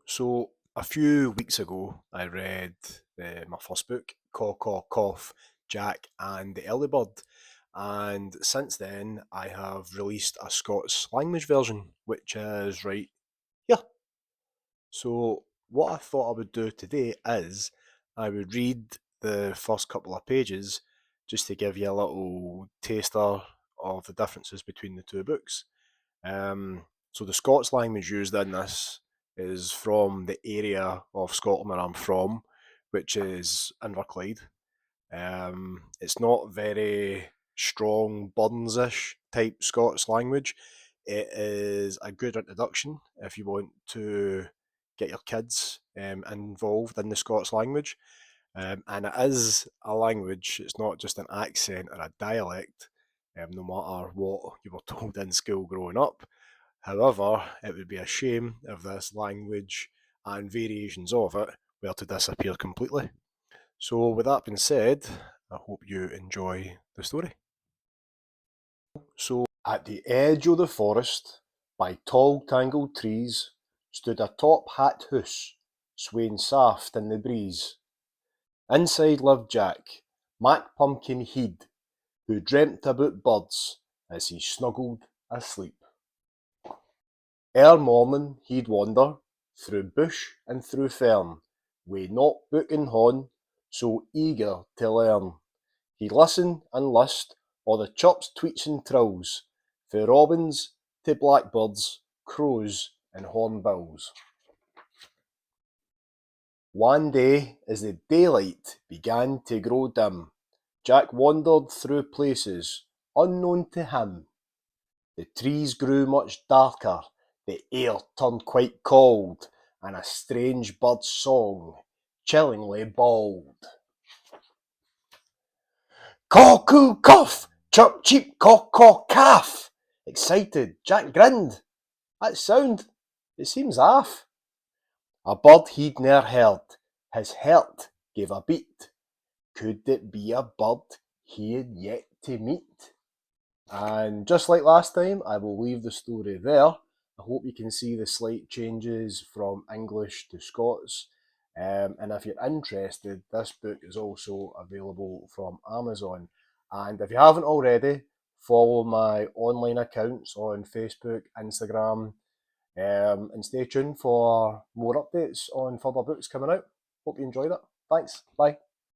So a few weeks ago, I read my first book, CAW-CAW-COUGH, Jack and the Early Bird, and since then I have released a Scots language version, which is right here. So what I thought I would do today is I would read the first couple of pages just to give you a little taster of the differences between the two books. So the Scots language used in this is from the area of Scotland where I'm from, which is Inverclyde. It's not very strong Burns-ish type Scots language. It is a good introduction if you want to get your kids involved in the Scots language. And it is a language, it's not just an accent or a dialect, no matter what you were told in school growing up. However, it would be a shame if this language and variations of it were to disappear completely. So, with that being said, I hope you enjoy the story. So, at the edge of the forest, by tall tangled trees, stood a top hat hoose, swaying soft in the breeze. Inside lived Jack, Mac Pumpkin Heed, who dreamt about birds as he snuggled asleep. Ere morning he'd wander, through bush and through fern, wi' not book in hon, so eager to learn. He'd listen and list o' the chirps, tweets and trills, fae robins to blackbirds, crows and hornbills. One day, as the daylight began to grow dim, Jack wandered through places unknown to him. The trees grew much darker, the air turned quite cold, and a strange bird's song chillingly bawled. Caw-coo-cough, chirp cheep caw-caw-calf. Excited, Jack grinned. That sound, it seems aff. A bird he'd ne'er heard, his heart gave a beat. Could it be a bird he had yet to meet? And just like last time, I will leave the story there. I hope you can see the slight changes from English to Scots. And if you're interested, this book is also available from Amazon. And if you haven't already, follow my online accounts on Facebook, Instagram, and stay tuned for more updates on further books coming out. Hope you enjoyed it. Thanks. Bye.